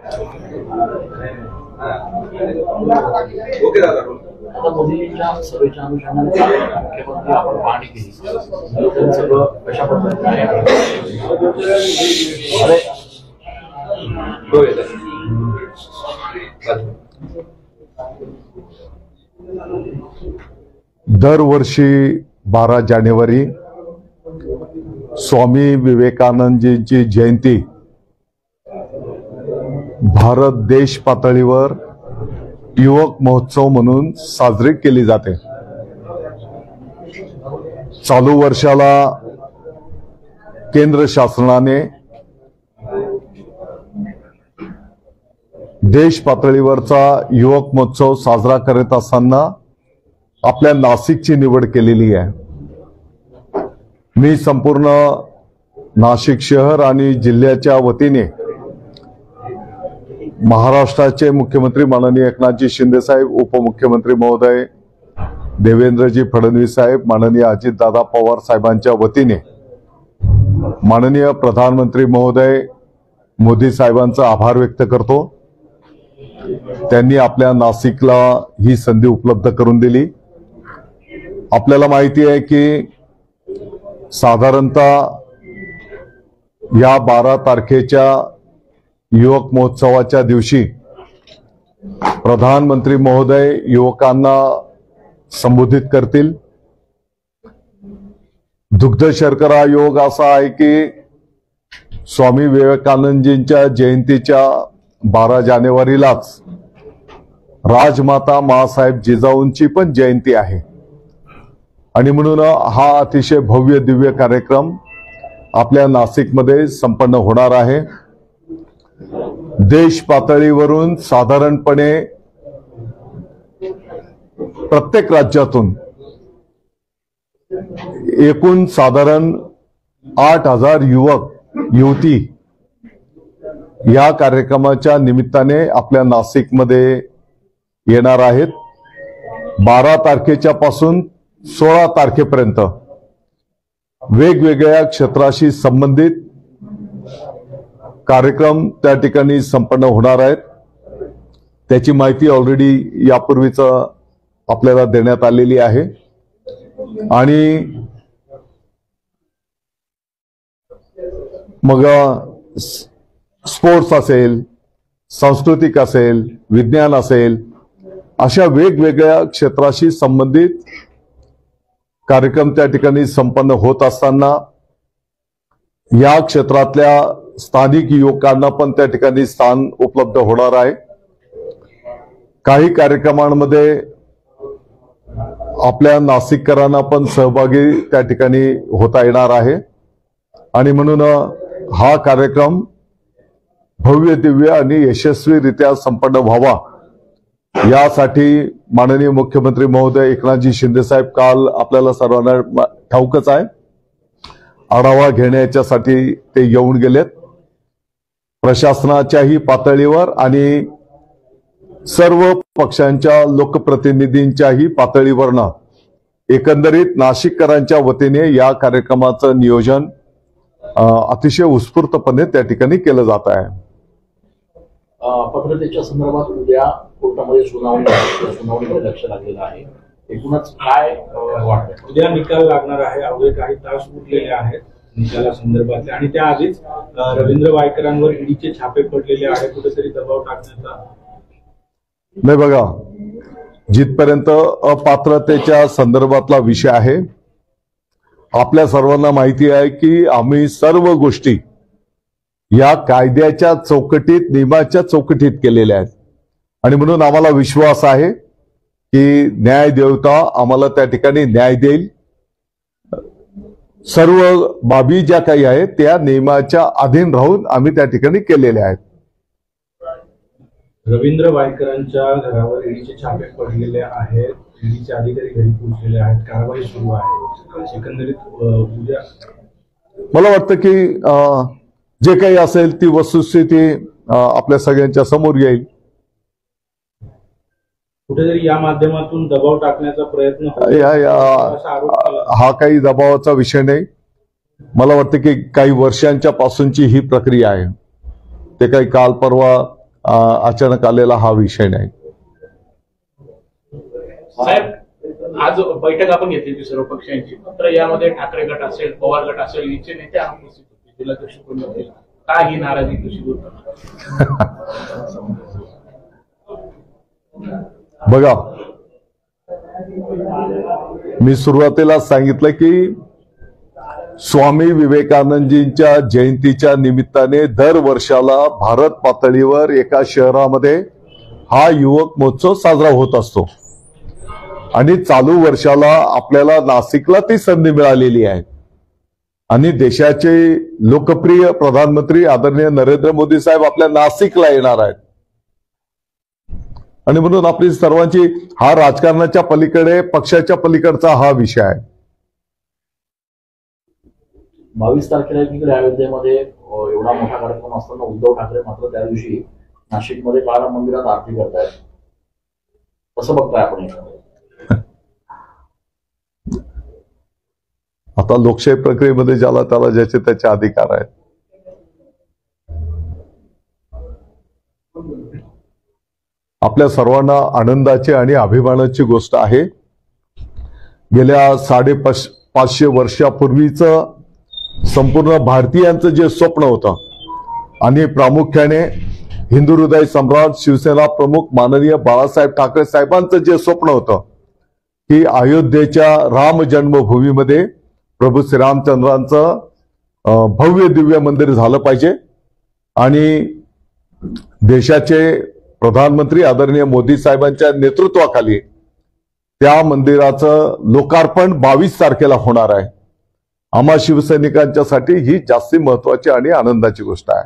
आता मोदींच्या सभेच्या अनुषंगाने मुख्यमंत्री आपण पाहणी केली, सगळं कशा पद्धतीने दरवर्षी 12 जानेवारी स्वामी विवेकानंदजींची जयंती भारत देश पातळीवर युवक महोत्सव म्हणून साजरी केली जाते। चालू वर्षाला केंद्र शासनाने देश पातळीवरचा युवक महोत्सव साजरा करत असताना आपल्या नाशिकची निवड केलेली आहे। मी संपूर्ण नाशिक शहर आणि जिल्ह्याच्या वतीने महाराष्ट्राचे मुख्यमंत्री माननीय एकनाथजी शिंदे साहेब, उपमुख्यमंत्री महोदय देवेंद्रजी फडणवीस साहेब, माननीय अजितदादा पवार साहेबांच्या वतीने माननीय प्रधानमंत्री महोदय मोदी साहेबांचा आभार व्यक्त करतो। त्यांनी आपल्या नाशिकला ही संधी उपलब्ध करून दिली। आपल्याला माहिती आहे की साधारणतः या 12 तारखेच्या युवक महोत्सवाच्या दिवशी प्रधानमंत्री महोदय युवकांना संबोधित करतील। दुग्ध शर्करा योग असा आहे की स्वामी विवेकानंदजींच्या जयंतीच्या 12 जानेवारीलाच राजमाता माँसाहेब जिजाऊंची पण जयंती आहे आणि म्हणून हा अतिशय भव्य दिव्य कार्यक्रम आपल्या नाशिकमध्ये संपन्न होणार आहे। देश पातळीवरून साधारणपणे प्रत्येक राज्यातून एकूण साधारण 8,000 युवक युवती या कार्यक्रमाच्या निमित्ताने आपल्या नाशिकमध्ये येणार आहेत। 12 तारखेच्या पासून 16 तारखेपर्यंत वेगवेगळ्या क्षेत्राशी संबंधित कार्यक्रम त्या ठिकाणी संपन्न होणार आहेत। त्याची माहिती ऑलरेडी यापूर्वीच आपल्याला देण्यात आलेली आहे आणि मग स्पोर्ट्स असेल, सांस्कृतिक असेल, विज्ञान असेल, अशा वेगवेगळ्या क्षेत्राशी संबंधित कार्यक्रम त्या ठिकाणी संपन्न होत असताना या क्षेत्रातल्या स्थानिक युवकांना पण त्या ठिकाणी स्थान उपलब्ध होणार आहे। काही कार्यक्रमांमध्ये आपल्या नाशिककरांना पण सहभागी त्या ठिकाणी होता येणार आहे आणि म्हणून हा कार्यक्रम भव्य दिव्य आणि यशस्वीरित्या संपन्न व्हावा यासाठी माननीय मुख्यमंत्री महोदय एकनाथजी शिंदे साहेब काल आपल्याला सर्वांना ठाऊकच आहे आढावा घेण्याच्यासाठी ते येऊन गेलेत। प्रशासनाच्याही पातळीवर आणि सर्व पक्षांच्या लोकप्रतिनिधींच्याही पातळीवरनं एकंदरीत नाशिककरांच्या वतीने या कार्यक्रमाचं नियोजन अतिशय उत्स्फूर्तपणे त्या ठिकाणी केलं जात आहे। पत्रकारितेच्या संदर्भात उद्या कोर्टामध्ये सुनावणीकडे लक्ष लागलेलं आहे। एकूणच काय वाटतं? उद्या निकाल लागणार आहे, अवघे काही तास उरलेले आहेत निकाला संदर्भातले आणि त्याआधीच रवींद्र वायकरांवर ईडीचे छापे पडलेले आहेत, कुठेतरी दबाव टाकण्याचा नाही। बघा, जिथपर्यंत अपात्रतेच्या संदर्भातला विषय आहे आपल्या सर्वांना माहिती आहे की आम्ही सर्व गोष्टी या कायद्याच्या चौकटीत, नियमाच्या चौकटीत केलेल्या आहेत आणि म्हणून आम्हाला विश्वास आहे की न्याय देवता आम्हाला त्या ठिकाणी न्याय देईल। सर्व बाबी ज्या काही आहेत त्या नियमाच्या अधीन राहून आम्ही त्या ठिकाणी केलेल्या आहेत। रवींद्र वायकरांच्या घरावर ईडीचे छापे पडलेले आहेत, ईडीचे अधिकारी घरी पोहोचलेले आहेत, कारवाई सुरू आहे। एकंदरीत उद्या मला वाटतं की जे काही असेल ती वस्तुस्थिती आपल्या सगळ्यांच्या समोर येईल। कुठेतरी या माध्यमातून दबाव टाकण्याचा प्रयत्न हा काही दबावाचा विषय नाही। मला वाटतं की काही वर्षांच्या पासूनची ही प्रक्रिया आहे, ते काही काल परवा अचानक आलेला हा विषय नाही. साहेब, आज बैठक आपण घेतली होती सर्व पक्षांची, मात्र यामध्ये ठाकरे गट असेल, पवार गट असेल, विचे नेते अनुपस्थित होते. जिल्हाध्यक्ष कोण होते, का ही नाराजी कशी दूर करणार? बघा, मी सुरुवातीला सांगितलं की स्वामी विवेकानंदजींच्या जयंतीच्या निमित्ताने दर वर्षाला भारत पातळीवर एका शहरामध्ये हा युवक महोत्सव साजरा होत असतो आणि चालू वर्षाला आपल्याला नाशिकला ती संधी मिळालेली आहे आणि देशाचे लोकप्रिय प्रधानमंत्री आदरणीय नरेंद्र मोदी साहेब आपल्या नाशिकला येणार आहेत आणि म्हणून आपली सर्वांची हा राजकारणाच्या पलीकडे पक्षाच्या पलीकडचा हा विषय आहे. 22 तारखेला एकीकडे अयोध्येमध्ये एवढा मोठा कार्यक्रम असताना उद्धव ठाकरे मात्र त्या दिवशी नाशिकमध्ये बाळराम मंदिरात आरती करतायत. कसं बघताय आपण? आता लोकशाही प्रक्रियेमध्ये ज्याला त्याला ज्याचे त्याचे अधिकार आहेत. आपल्या सर्वांना आनंदाची आणि अभिमानाची गोष्ट आहे. गेल्या 550 वर्षापूर्वीच संपूर्ण भारतीयांचं जे स्वप्न होतं आणि प्रामुख्याने हिंदू हृदय सम्राट शिवसेना प्रमुख माननीय बाळासाहेब ठाकरे साहेबांचं जे स्वप्न होतं की अयोध्येच्या राम जन्मभूमीमध्ये प्रभू श्रीरामचंद्रांचं भव्य दिव्य मंदिर झालं पाहिजे आणि देशाचे प्रधानमंत्री आदरणीय मोदी साहेबांच्या नेतृत्वाखाली त्या मंदिराचं लोकार्पण 22 तारखेला होणार आहे. आम्हा शिवसैनिकांच्यासाठी ही जास्ती महत्वाची आणि आनंदाची गोष्ट आहे.